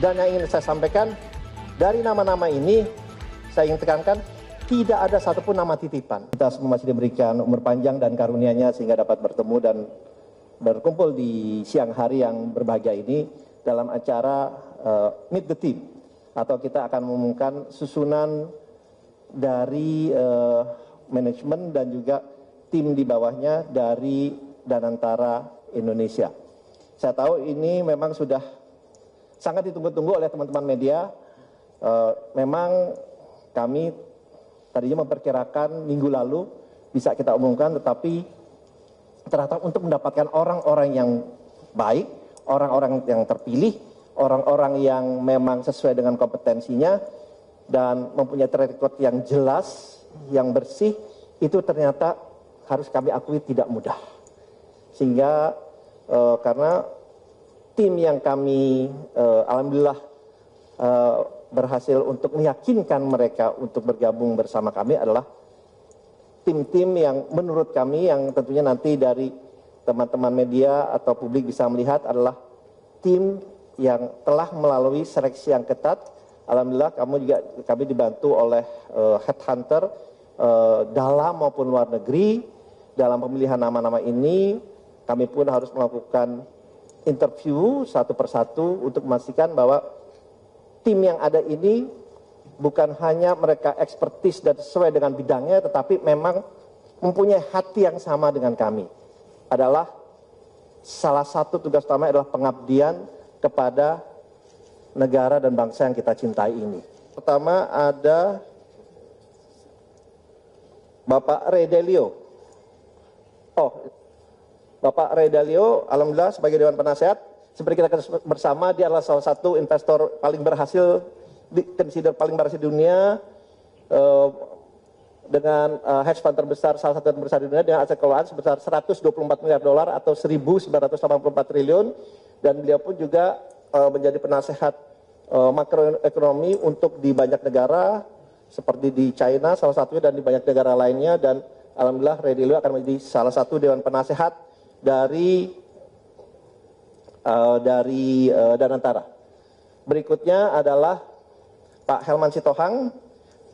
Dan yang ingin saya sampaikan, dari nama-nama ini, saya ingin tekankan, tidak ada satupun nama titipan. Kita semua masih diberikan umur panjang dan karunia-Nya sehingga dapat bertemu dan berkumpul di siang hari yang berbahagia ini dalam acara Meet the Team. Atau kita akan mengumumkan susunan dari manajemen dan juga tim di bawahnya dari Danantara Indonesia. Saya tahu ini memang sudah sangat ditunggu-tunggu oleh teman-teman media. Memang kami tadinya memperkirakan minggu lalu bisa kita umumkan, tetapi ternyata untuk mendapatkan orang-orang yang baik, orang-orang yang terpilih, orang-orang yang memang sesuai dengan kompetensinya dan mempunyai track record yang jelas, yang bersih, itu ternyata harus kami akui tidak mudah. Sehingga karena tim yang kami alhamdulillah berhasil untuk meyakinkan mereka untuk bergabung bersama kami adalah tim-tim yang menurut kami yang tentunya nanti dari teman-teman media atau publik bisa melihat adalah tim yang telah melalui seleksi yang ketat. Alhamdulillah kami dibantu oleh headhunter dalam maupun luar negeri dalam pemilihan nama-nama ini. Kami pun harus melakukan interview satu persatu untuk memastikan bahwa tim yang ada ini bukan hanya mereka ekspertis dan sesuai dengan bidangnya, tetapi memang mempunyai hati yang sama dengan kami. Adalah salah satu tugas utama adalah pengabdian kepada negara dan bangsa yang kita cintai ini. Pertama ada Bapak Ray Dalio. Bapak Ray Dalio, alhamdulillah sebagai Dewan Penasehat, seperti kita ketahui bersama, dia adalah salah satu investor paling berhasil, consider paling berhasil di dunia, dengan hedge fund terbesar, salah satu yang terbesar di dunia, dengan aset kelolaan sebesar 124 miliar dolar atau 1.984 triliun, dan beliau pun juga menjadi penasehat makroekonomi untuk di banyak negara, seperti di China salah satunya dan di banyak negara lainnya, dan alhamdulillah Ray Dalio akan menjadi salah satu Dewan Penasehat dari Danantara. Berikutnya adalah Pak Helman Sitohang.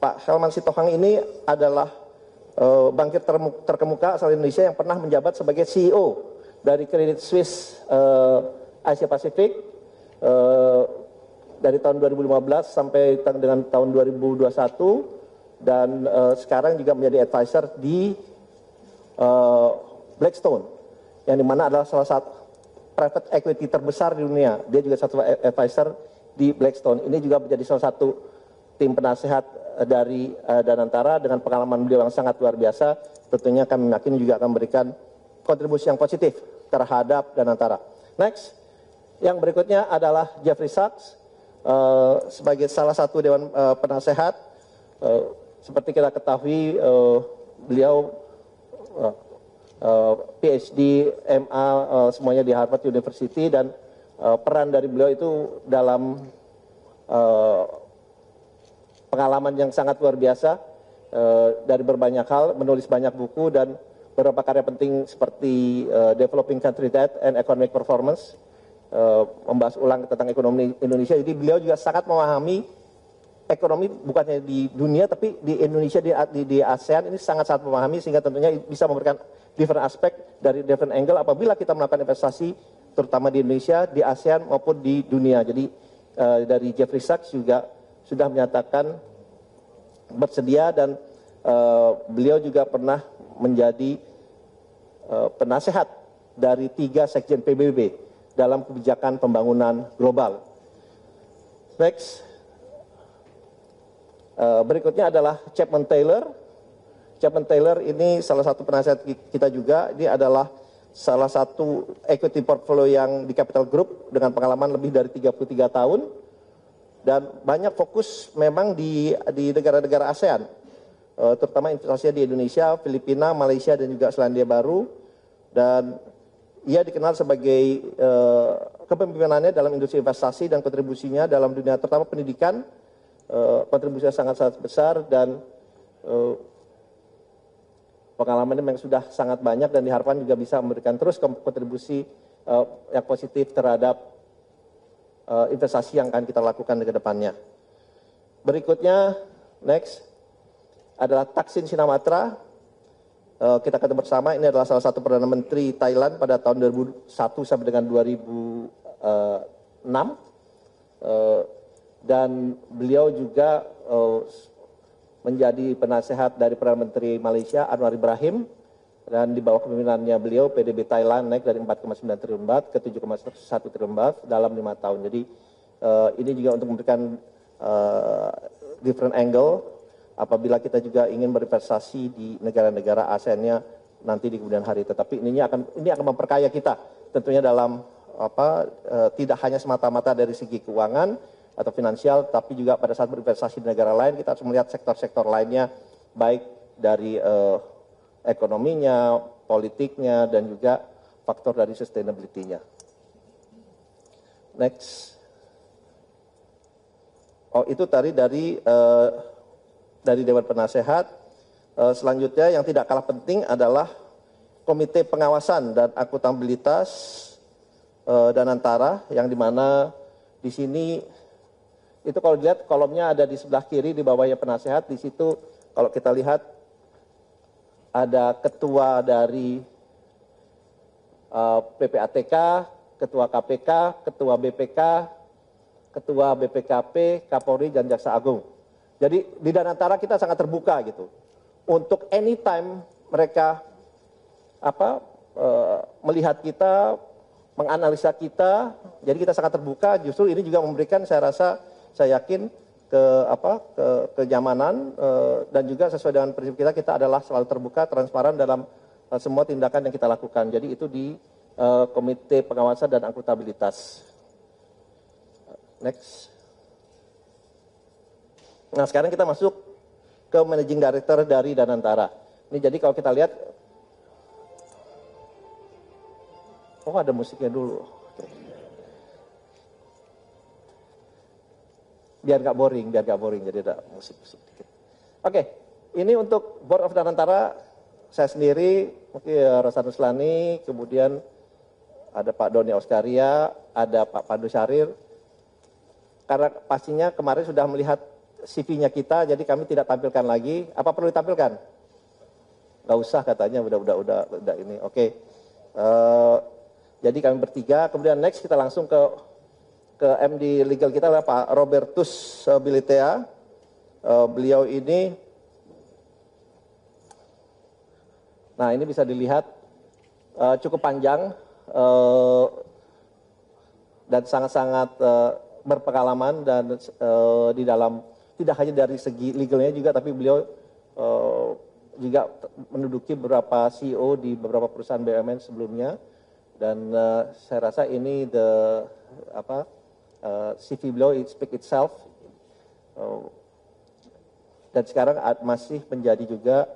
Pak Helman Sitohang ini adalah bankir terkemuka asal Indonesia yang pernah menjabat sebagai CEO dari Credit Suisse Asia Pasifik dari tahun 2015 sampai dengan tahun 2021 dan sekarang juga menjadi advisor di Blackstone, yang dimana adalah salah satu private equity terbesar di dunia. Dia juga satu advisor di Blackstone. Ini juga menjadi salah satu tim penasehat dari Danantara dengan pengalaman beliau yang sangat luar biasa. Tentunya kami yakin juga akan memberikan kontribusi yang positif terhadap Danantara. Next, yang berikutnya adalah Jeffrey Sachs sebagai salah satu Dewan Penasehat. Seperti kita ketahui, beliau PhD, MA, semuanya di Harvard University, dan peran dari beliau itu dalam pengalaman yang sangat luar biasa dari berbanyak hal, menulis banyak buku dan beberapa karya penting seperti Developing Country Debt and Economic Performance, membahas ulang tentang ekonomi Indonesia. Jadi beliau juga sangat memahami ekonomi bukannya di dunia tapi di Indonesia, di ASEAN ini sangat-sangat memahami, sehingga tentunya bisa memberikan different aspek dari different angle apabila kita melakukan investasi terutama di Indonesia, di ASEAN maupun di dunia. Jadi dari Jeffrey Sachs juga sudah menyatakan bersedia, dan beliau juga pernah menjadi penasehat dari 3 sekjen PBB dalam kebijakan pembangunan global. Next, berikutnya adalah Chapman Taylor. Chapman Taylor ini salah satu penasehat kita juga. Ini adalah salah satu equity portfolio yang di Capital Group dengan pengalaman lebih dari 33 tahun. Dan banyak fokus memang di negara-negara ASEAN. Terutama investasinya di Indonesia, Filipina, Malaysia, dan juga Selandia Baru. Dan ia dikenal sebagai kepemimpinannya dalam industri investasi dan kontribusinya dalam dunia terutama pendidikan. Kontribusinya sangat-sangat besar dan pengalamannya memang sudah sangat banyak, dan diharapkan juga bisa memberikan terus kontribusi yang positif terhadap investasi yang akan kita lakukan ke depannya. Berikutnya, next, adalah Thaksin Shinawatra. Kita ketemu bersama, ini adalah salah satu Perdana Menteri Thailand pada tahun 2001 sampai dengan 2006. Dan beliau juga menjadi penasehat dari Perdana Menteri Malaysia Anwar Ibrahim, dan di bawah kepemimpinannya beliau PDB Thailand naik dari 4,9 triliun baht ke 7,1 triliun baht dalam 5 tahun. Jadi ini juga untuk memberikan different angle apabila kita juga ingin berinvestasi di negara-negara ASEAN-nya nanti di kemudian hari. Tetapi ini akan memperkaya kita tentunya dalam tidak hanya semata-mata dari segi keuangan atau finansial, tapi juga pada saat berinvestasi di negara lain kita harus melihat sektor-sektor lainnya, baik dari ekonominya, politiknya, dan juga faktor dari sustainability-nya. Next. Oh, itu tadi dari Dewan Penasehat. Selanjutnya yang tidak kalah penting adalah Komite Pengawasan dan Akuntabilitas Danantara, yang dimana di sini itu kalau dilihat kolomnya ada di sebelah kiri di bawahnya penasehat. Di situ kalau kita lihat ada ketua dari PPATK, ketua KPK, ketua BPK, ketua BPKP, Kapolri, dan Jaksa Agung. Jadi di Danantara kita sangat terbuka gitu untuk anytime mereka melihat kita, menganalisa kita. Jadi kita sangat terbuka. Justru ini juga memberikan, saya yakin kenyamanan dan juga sesuai dengan prinsip kita adalah selalu terbuka, transparan dalam semua tindakan yang kita lakukan. Jadi itu di Komite Pengawasan dan Akuntabilitas. Next. Nah, sekarang kita masuk ke Managing Director dari Danantara. Ini jadi kalau kita lihat, oh ada musiknya dulu. Biar nggak boring, jadi ada musik sedikit. Oke, ini untuk Board of Danantara, saya sendiri, mungkin Rosan Ruslani, kemudian ada Pak Doni Auskaria, ada Pak Pandu Syahrir. Karena pastinya kemarin sudah melihat CV-nya kita, jadi kami tidak tampilkan lagi. Apa perlu ditampilkan? Nggak usah katanya, udah ini. Oke. Jadi kami bertiga, kemudian next kita langsung ke MD legal kita adalah Pak Robertus Bilitea. Beliau ini, nah ini bisa dilihat cukup panjang dan sangat-sangat berpengalaman, dan di dalam tidak hanya dari segi legalnya juga, tapi beliau juga menduduki beberapa CEO di beberapa perusahaan BUMN sebelumnya. Dan saya rasa ini CV beliau it speak itself. Dan sekarang masih menjadi juga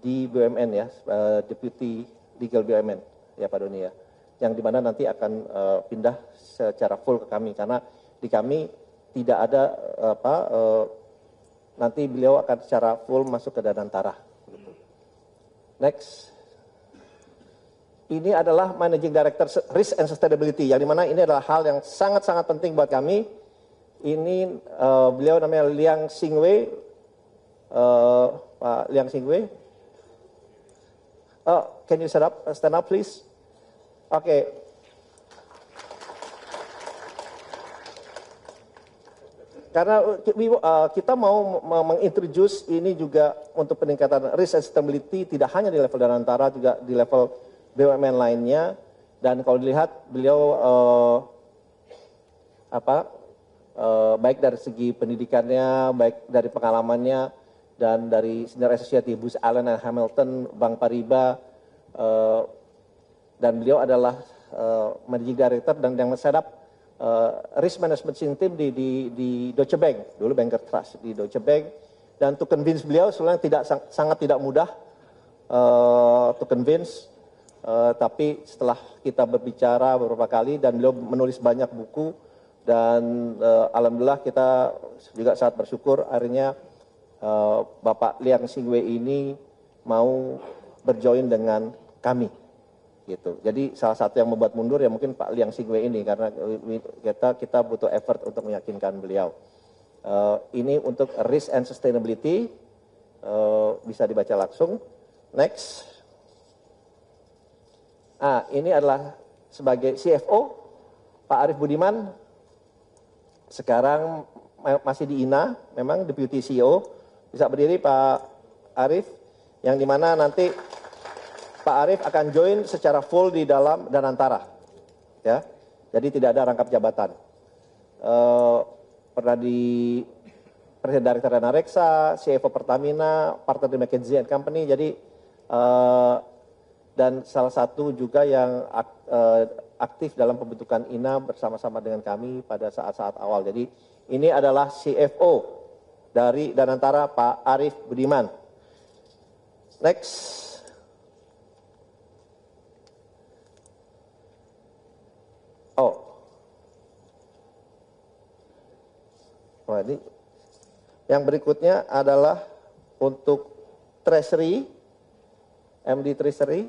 di BUMN ya, Deputy Legal BUMN ya Pak Doni ya, yang dimana nanti akan pindah secara full ke kami, karena di kami tidak ada nanti beliau akan secara full masuk ke Danantara. Next. Ini adalah Managing Director Risk and Sustainability, yang dimana ini adalah hal yang sangat-sangat penting buat kami. Ini beliau namanya Liang Xingwei, Pak Liang Xingwei. Can you stand up please? Oke. Karena kita mau mengintroduce ini juga untuk peningkatan risk and sustainability, tidak hanya di level Danantara, juga di level BUMN lainnya. Dan kalau dilihat beliau baik dari segi pendidikannya, baik dari pengalamannya, dan dari senior associate di Booz Allen and Hamilton, Bank Paribas, dan beliau adalah managing director dan yang set up risk management team di Deutsche Bank, dulu Banker Trust di Deutsche Bank. Dan to convince beliau sebenarnya sangat tidak mudah to convince. Tapi setelah kita berbicara beberapa kali dan beliau menulis banyak buku, dan alhamdulillah kita juga sangat bersyukur akhirnya Bapak Liang Xingwei ini mau berjoin dengan kami gitu. Jadi salah satu yang membuat mundur ya mungkin Pak Liang Singwe ini karena kita butuh effort untuk meyakinkan beliau. Ini untuk risk and sustainability, bisa dibaca langsung. Next. Ini adalah sebagai CFO Pak Arief Budiman, sekarang masih di INA, memang Deputy CEO. Bisa berdiri Pak Arief, yang dimana nanti Pak Arief akan join secara full di dalam Danantara, ya. Jadi tidak ada rangkap jabatan. Pernah di Presiden Direktur Dana Reksa, CFO Pertamina, partner di McKinsey & Company. Jadi dan salah satu juga yang aktif dalam pembentukan INA bersama-sama dengan kami pada saat-saat awal. Jadi ini adalah CFO dari Danantara Pak Arief Budiman. Next. Wah, ini yang berikutnya adalah untuk Treasury, MD Treasury.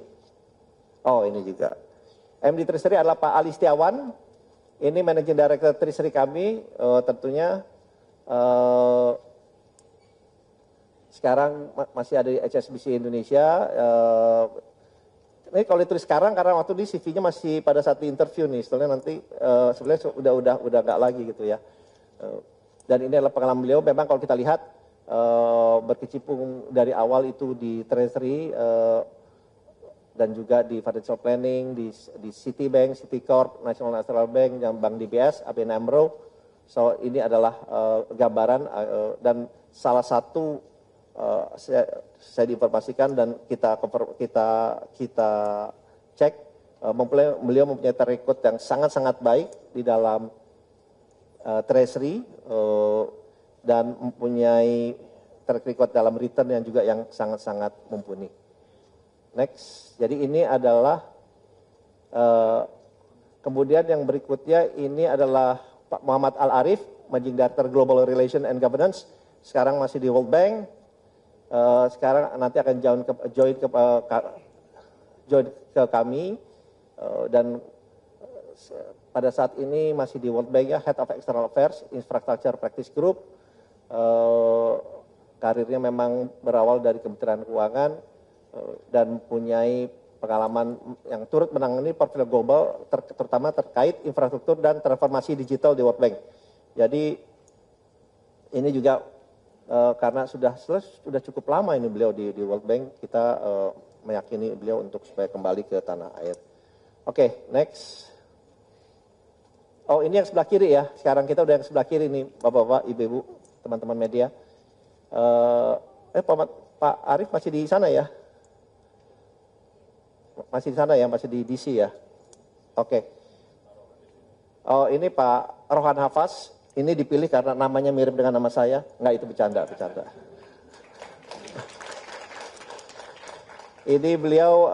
Ini juga. MD Treasury adalah Pak Ali Setiawan. Ini Managing Director Treasury kami, tentunya sekarang masih ada di HSBC Indonesia. Ini kalau ditulis sekarang karena waktu di CV-nya masih pada saat di interview nih, sebenarnya nanti sebenarnya udah nggak lagi gitu ya. Dan ini adalah pengalaman beliau. Memang kalau kita lihat berkecimpung dari awal itu di Treasury dan juga di financial planning, di Citibank, Citicorp, National Bank, dan Bank DBS, ABN AMRO. So ini adalah gambaran dan salah satu saya diinformasikan dan kita cek, beliau mempunyai track record yang sangat-sangat baik di dalam Treasury dan mempunyai track record dalam return yang juga yang sangat-sangat mumpuni. Next, jadi ini adalah kemudian yang berikutnya ini adalah Pak Muhammad Al-Arif, Managing Director Global Relation and Governance, sekarang masih di World Bank, sekarang nanti akan join ke kami dan pada saat ini masih di World Bank ya, Head of External Affairs, Infrastructure Practice Group. Karirnya memang berawal dari Kementerian Keuangan dan mempunyai pengalaman yang turut menangani portfolio global, terutama terkait infrastruktur dan transformasi digital di World Bank. Jadi ini juga karena sudah cukup lama ini beliau di World Bank, kita meyakini beliau untuk supaya kembali ke tanah air. Oke, next. Ini yang sebelah kiri ya. Sekarang kita udah yang sebelah kiri nih, Bapak-bapak, Ibu-ibu, teman-teman media. Pak Arief masih di sana ya? Masih di sana ya, masih di DC ya? Oke. Ini Pak Rohan Hafaz. Ini dipilih karena namanya mirip dengan nama saya. Enggak, itu bercanda. Ini beliau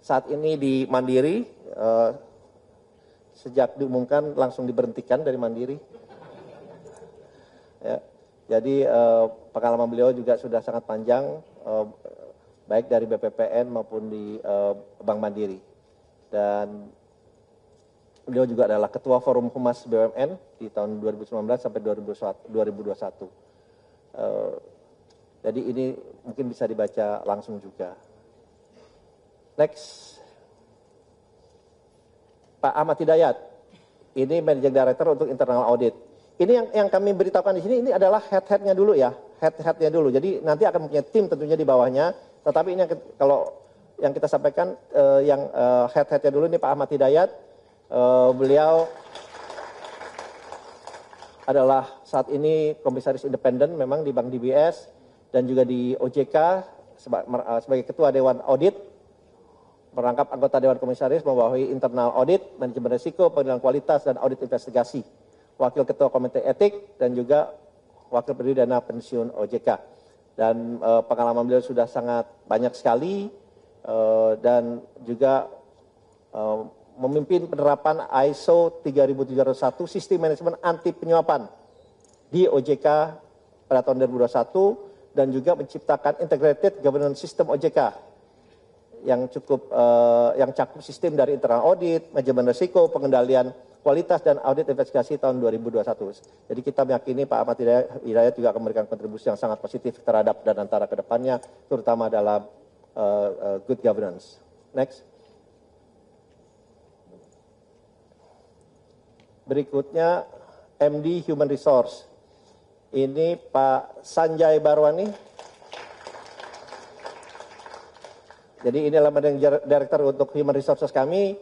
saat ini di Mandiri. Sejak diumumkan langsung diberhentikan dari Mandiri. Ya, jadi pengalaman beliau juga sudah sangat panjang, baik dari BPPN maupun di Bank Mandiri. Dan beliau juga adalah Ketua Forum Humas BUMN di tahun 2019 sampai 2021. Jadi ini mungkin bisa dibaca langsung juga. Next. Pak Ahmad Hidayat, ini Managing Director untuk Internal Audit. Ini yang kami beritahukan di sini, ini adalah head-headnya dulu ya, head-headnya dulu. Jadi nanti akan punya tim tentunya di bawahnya, tetapi ini kalau yang kita sampaikan, yang head-headnya dulu ini Pak Ahmad Hidayat, beliau adalah saat ini komisaris independen memang di Bank DBS dan juga di OJK sebagai Ketua Dewan Audit. Merangkap anggota Dewan Komisaris membawahi internal audit, manajemen risiko, penilaian kualitas, dan audit investigasi. Wakil Ketua Komite Etik, dan juga Wakil Pendiri Dana Pensiun OJK. Dan pengalaman beliau sudah sangat banyak sekali, dan juga memimpin penerapan ISO 3701, Sistem Manajemen Anti Penyuapan di OJK pada tahun 2021, dan juga menciptakan Integrated Governance System OJK, yang cukup yang cakup sistem dari internal audit, manajemen risiko, pengendalian kualitas dan audit investigasi tahun 2021. Jadi kita meyakini Pak Ahmad Hidayat juga akan memberikan kontribusi yang sangat positif terhadap Danantara ke depannya, terutama dalam good governance. Next. Berikutnya MD Human Resource. Ini Pak Sanjay Barwani. Jadi ini adalah Managing Director untuk Human Resources kami.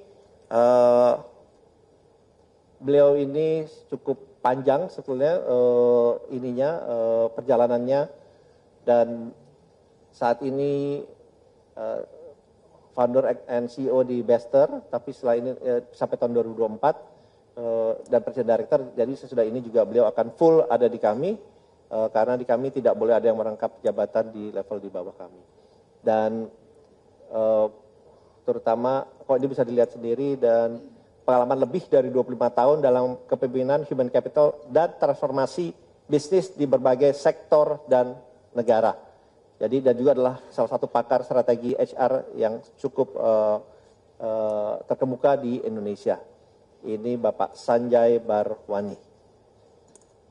Beliau ini cukup panjang sebetulnya perjalanannya, dan saat ini founder and CEO di Bester, tapi setelah ini sampai tahun 2024 dan Presiden Director. Jadi sesudah ini juga beliau akan full ada di kami karena di kami tidak boleh ada yang merangkap jabatan di level di bawah kami. Dan terutama kok ini bisa dilihat sendiri, dan pengalaman lebih dari 25 tahun dalam kepemimpinan human capital dan transformasi bisnis di berbagai sektor dan negara. Jadi dan juga adalah salah satu pakar strategi HR yang cukup terkemuka di Indonesia. Ini Bapak Sanjay Barwani.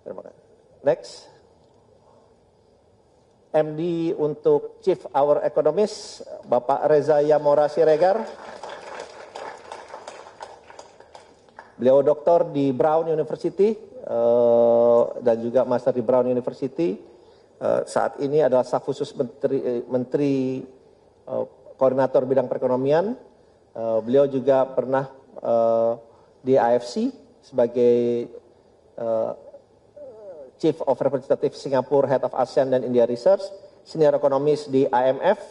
Terima kasih. Next. MD untuk Chief Our Economist, Bapak Reza Yamora Siregar. Beliau doktor di Brown University dan juga master di Brown University. Saat ini adalah staf khusus Menteri Koordinator Bidang Perekonomian. Beliau juga pernah di AFC sebagai Chief of Representative Singapore, Head of ASEAN dan India Research, Senior Economist di IMF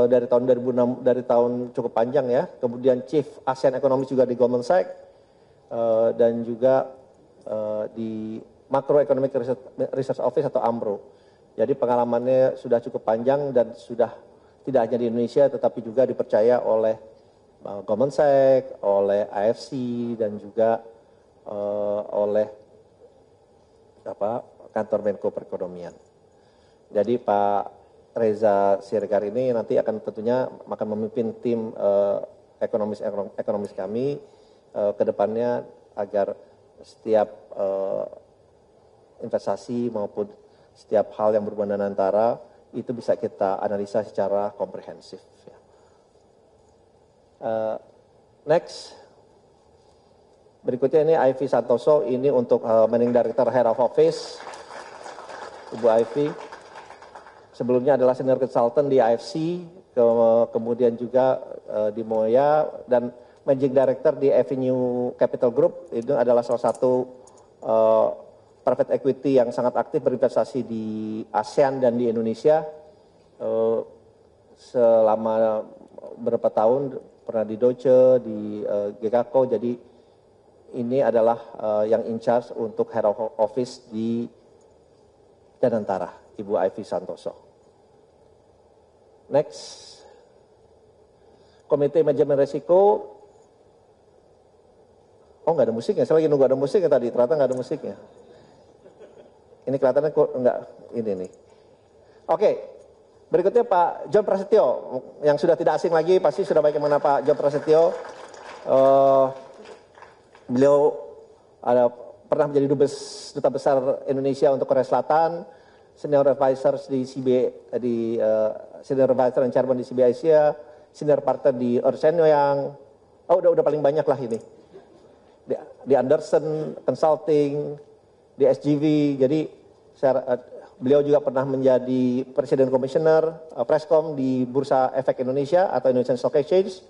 dari tahun 2006, dari tahun cukup panjang ya. Kemudian Chief ASEAN Economist juga di Goldman Sachs dan juga di Macroeconomic Research Office atau AMRO. Jadi pengalamannya sudah cukup panjang dan sudah tidak hanya di Indonesia tetapi juga dipercaya oleh Goldman Sachs, oleh AFC dan juga oleh kantor Menko Perekonomian. Jadi Pak Reza Siregar ini nanti akan tentunya akan memimpin tim ekonomis kami ke depannya agar setiap investasi maupun setiap hal yang berhubungan dengan antara itu bisa kita analisa secara komprehensif. Next. Berikutnya ini Ivy Santoso, ini untuk Managing Director Head of Office, Ibu Ivy. Sebelumnya adalah Senior Consultant di IFC, kemudian juga di Moya, dan Managing Director di Avenue Capital Group. Itu adalah salah satu private equity yang sangat aktif berinvestasi di ASEAN dan di Indonesia. Selama beberapa tahun pernah di Deutsche, di GKCO, jadi ini adalah yang in charge untuk Head of Office di Danantara, Ibu Ivy Santoso. Next. Komite Manajemen Risiko. Oh, nggak ada musiknya. Saya lagi nunggu ada musiknya tadi, ternyata nggak ada musiknya. Ini kelihatannya kok nggak ini nih. Oke. Berikutnya Pak John Prasetyo, yang sudah tidak asing lagi, pasti sudah baik mana Pak John Prasetyo. Beliau pernah menjadi Duta Besar Indonesia untuk Korea Selatan, Senior Advisor di Senior Advisor and Chairman di CB Asia, Senior Partner di Ernst & Young. Oh, udah paling banyak lah ini. Di Anderson Consulting, di SGV. Jadi beliau juga pernah menjadi Presiden Komisioner Prescom di Bursa Efek Indonesia atau Indonesian Stock Exchange.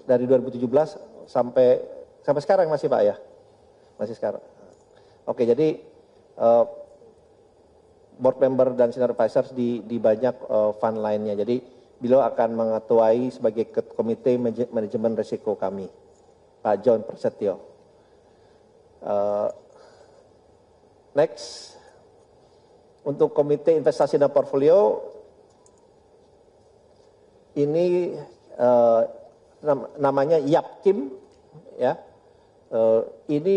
Dari 2017 sampai sekarang masih Pak ya? Masih sekarang. Oke, jadi board member dan senior advisors di banyak fund lainnya. Jadi beliau akan mengetuai sebagai komite manajemen risiko kami, Pak John Prasetyo. Next, untuk komite investasi dan portfolio ini namanya Yap Kim, ya. Ini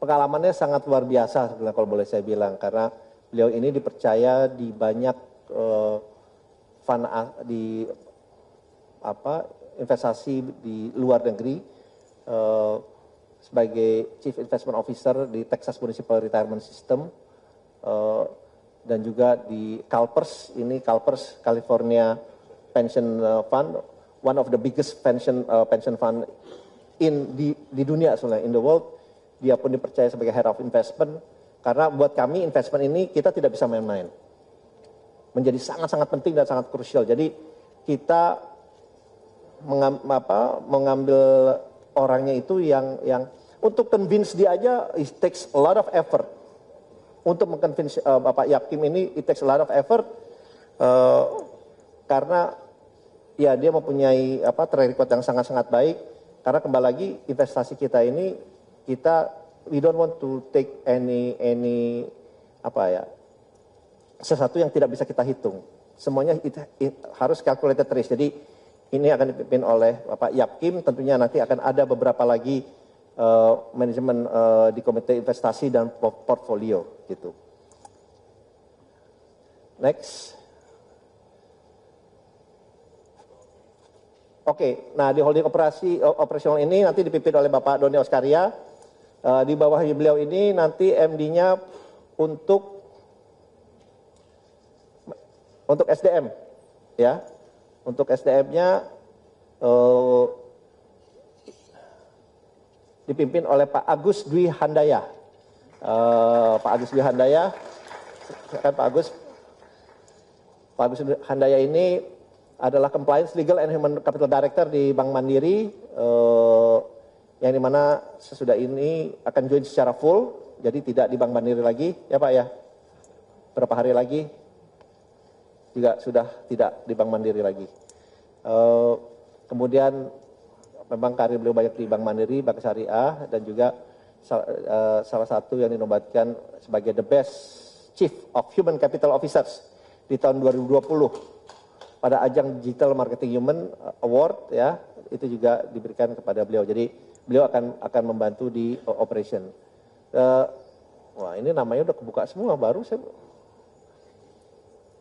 pengalamannya sangat luar biasa sebenarnya kalau boleh saya bilang, karena beliau ini dipercaya di banyak fund investasi di luar negeri sebagai Chief Investment Officer di Texas Municipal Retirement System dan juga di CalPERS, ini CalPERS California Pension Fund, one of the biggest pension fund di dunia sebenarnya, in the world. Dia pun dipercaya sebagai Head of Investment, karena buat kami investment ini kita tidak bisa main-main. Menjadi sangat-sangat penting dan sangat krusial. Jadi kita mengambil orangnya itu yang untuk convince dia aja, it takes a lot of effort. Untuk mengconvince Bapak Yapkim ini, it takes a lot of effort, karena ya dia mempunyai track record yang sangat-sangat baik. Karena kembali lagi investasi kita ini, we don't want to take any sesuatu yang tidak bisa kita hitung. Semuanya harus calculated risk. Jadi ini akan dipimpin oleh Bapak Yapkim. Tentunya nanti akan ada beberapa lagi manajemen di komite investasi dan portfolio gitu. Next. Oke, nah di holding operasional ini nanti dipimpin oleh Bapak Doni Oskaria. Di bawah beliau ini nanti MD-nya untuk SDM, ya, untuk SDM-nya dipimpin oleh Pak Agus Dwi Handaya. Pak Agus Dwi Handaya, kan Pak Agus Dwi Handaya ini adalah Compliance Legal and Human Capital Director di Bank Mandiri, yang dimana sesudah ini akan join secara full, jadi tidak di Bank Mandiri lagi, ya Pak ya. Berapa hari lagi juga sudah tidak di Bank Mandiri lagi. Kemudian memang karir beliau banyak di Bank Mandiri, Bank Syariah, dan juga salah satu yang dinobatkan sebagai the best Chief of Human Capital Officers di tahun 2020 pada ajang Digital Marketing Human Award, ya, itu juga diberikan kepada beliau. Jadi beliau akan membantu di operation. Wah, ini namanya udah kebuka semua, baru saya.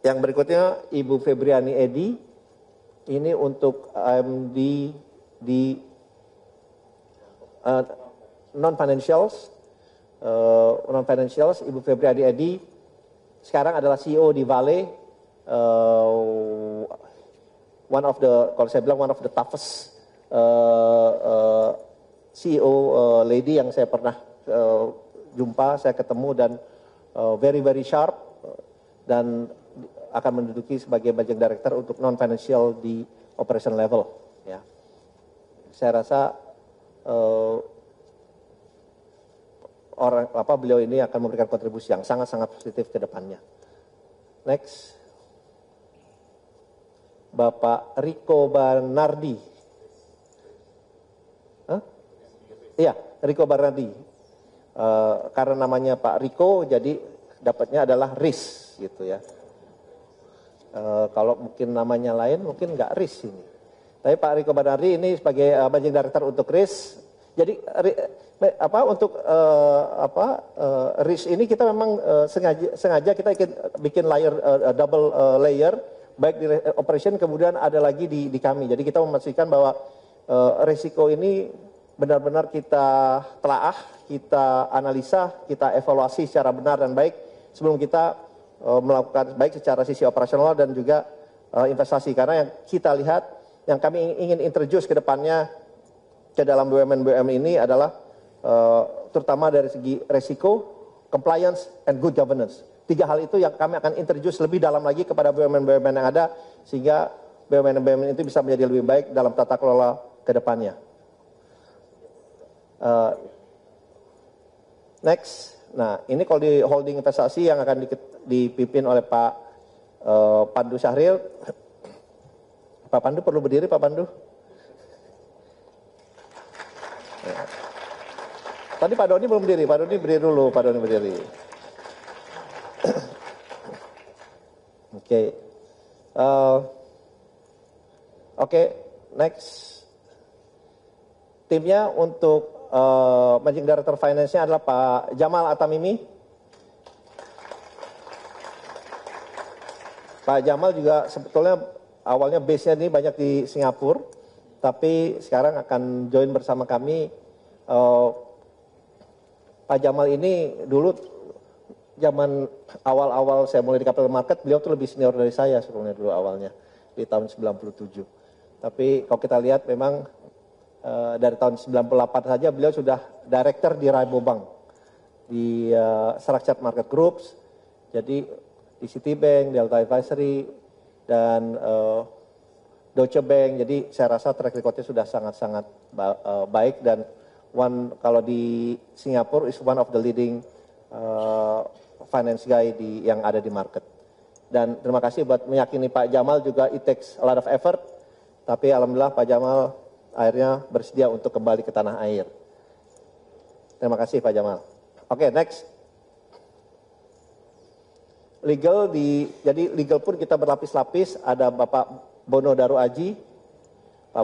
Yang berikutnya Ibu Febriani Edi, ini untuk AMD di non-financials, Ibu Febriani Edi sekarang adalah CEO di Vale. Kalau saya bilang one of the toughest CEO lady yang saya pernah jumpa, saya ketemu, dan very very sharp, dan akan menduduki sebagai managing director untuk non financial di operation level, ya. Saya rasa beliau ini akan memberikan kontribusi yang sangat-sangat positif ke depannya. Next. Bapak Riko Barnardi. Iya, Riko Barnardi. Karena namanya Pak Riko, jadi dapatnya adalah RIS, gitu ya. Kalau mungkin namanya lain, mungkin nggak RIS ini. Tapi Pak Riko Barnardi ini sebagai managing director untuk RIS. Jadi RIS ini kita memang sengaja kita bikin layer, double layer, baik di operation, kemudian ada lagi di kami. Jadi kita memastikan bahwa risiko ini benar-benar kita telaah, kita analisa, kita evaluasi secara benar dan baik sebelum kita melakukan baik secara sisi operasional dan juga investasi. Karena yang kita lihat, yang kami ingin introduce ke depannya ke dalam BUMN-BUMN ini adalah terutama dari segi risiko, compliance, and good governance. 3 hal itu yang kami akan introduce lebih dalam lagi kepada BUMN-BUMN yang ada, sehingga BUMN-BUMN itu bisa menjadi lebih baik dalam tata kelola ke depannya. Next. Nah, ini kalau di holding investasi yang akan dipimpin oleh Pak Pandu Syahril. Pak Pandu perlu berdiri, Pak Pandu. Tadi Pak Doni belum berdiri, Pak Doni berdiri dulu, Pak Doni berdiri. Oke, next. Timnya untuk managing director finance-nya adalah Pak Jamal Atamimi. Pak Jamal juga sebetulnya awalnya base-nya ini banyak di Singapura, tapi sekarang akan join bersama kami. Pak Jamal ini dulu zaman awal-awal saya mulai di capital market, beliau tuh lebih senior dari saya sebetulnya dulu awalnya di tahun 97. Tapi kalau kita lihat memang dari tahun 98 saja beliau sudah director di Rabobank, di Structured Market Groups, jadi di Citibank, Delta Advisory, dan Deutsche Bank. Jadi saya rasa track recordnya sudah sangat-sangat baik, dan kalau di Singapura is one of the leading finance guy yang ada di market. Dan terima kasih buat meyakini Pak Jamal juga, it takes a lot of effort, tapi alhamdulillah Pak Jamal akhirnya bersedia untuk kembali ke tanah air. Terima kasih Pak Jamal. Oke, next. Jadi legal pun kita berlapis-lapis, ada Bapak Bono Daru Aji. Pak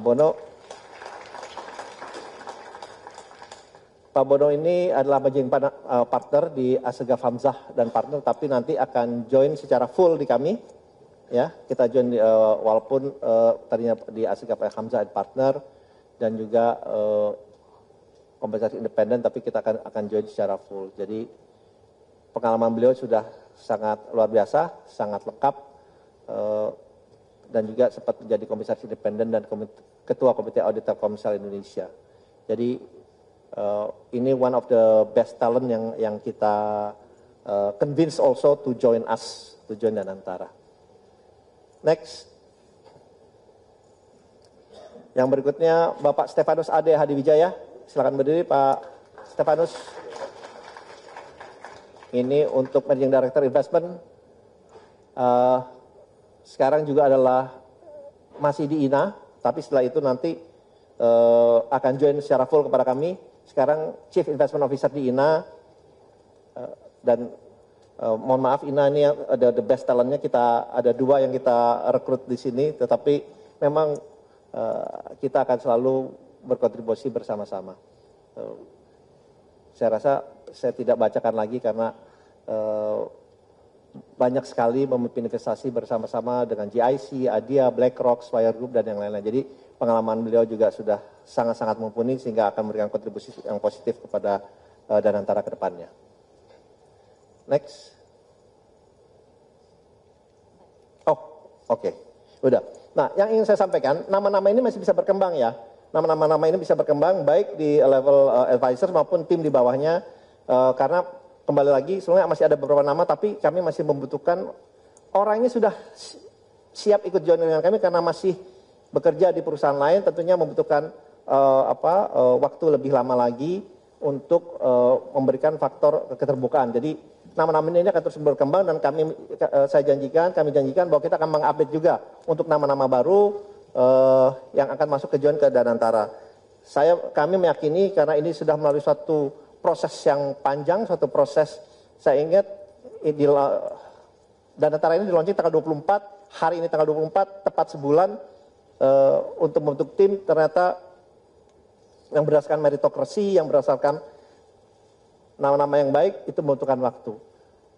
Bono ini adalah managing partner di Assegaf Hamzah dan partner, tapi nanti akan join secara full di kami. Ya, kita join walaupun tadinya di Assegaf Hamzah dan partner, dan juga kompensasi independen, tapi kita akan join secara full. Jadi pengalaman beliau sudah sangat luar biasa, sangat lengkap, dan juga sempat menjadi komisaris independen dan ketua komite auditor Komsel Indonesia. Jadi ini one of the best talent yang kita convince also to join us, to join Danantara. Next. Yang berikutnya Bapak Stefanus Ade Hadiwijaya. Silakan berdiri Pak Stefanus. Ini untuk Managing Director Investment. Sekarang juga adalah masih di INA, tapi setelah itu nanti akan join secara full kepada kami. Sekarang Chief Investment Officer di INA, dan mohon maaf, INA ini ada the best talentnya, kita ada 2 yang kita rekrut di sini, tetapi memang kita akan selalu berkontribusi bersama-sama. Saya rasa saya tidak bacakan lagi karena banyak sekali memimpin investasi bersama-sama dengan GIC, ADIA, BlackRock, Swire Group, dan yang lain-lain. Jadi pengalaman beliau juga sudah sangat-sangat mumpuni sehingga akan memberikan kontribusi yang positif kepada Danantara ke depannya. Next. Oh, oke. Udah. Nah, yang ingin saya sampaikan, nama-nama ini masih bisa berkembang ya. Nama-nama ini bisa berkembang baik di level advisor maupun tim di bawahnya. Karena kembali lagi, sebenarnya masih ada beberapa nama, tapi kami masih membutuhkan orangnya sudah siap ikut join dengan kami karena masih bekerja di perusahaan lain, tentunya membutuhkan waktu lebih lama lagi untuk memberikan faktor keterbukaan. Jadi nama-nama ini akan terus berkembang, dan kami janjikan bahwa kita akan mengupdate juga untuk nama-nama baru yang akan masuk ke join ke Danantara. Kami meyakini karena ini sudah melalui suatu proses yang panjang, suatu proses, saya ingat Danantara ini di-launching tanggal 24, hari ini tanggal 24, tepat sebulan untuk membentuk tim, ternyata yang berdasarkan meritokrasi, yang berdasarkan nama-nama yang baik, itu membutuhkan waktu.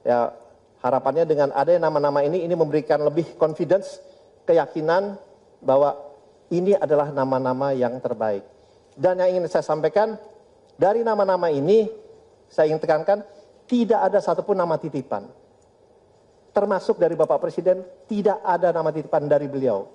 Ya, harapannya dengan ada nama-nama ini memberikan lebih confidence, keyakinan bahwa ini adalah nama-nama yang terbaik. Dan yang ingin saya sampaikan, dari nama-nama ini, saya ingin tekankan, tidak ada satupun nama titipan. Termasuk dari Bapak Presiden, tidak ada nama titipan dari beliau.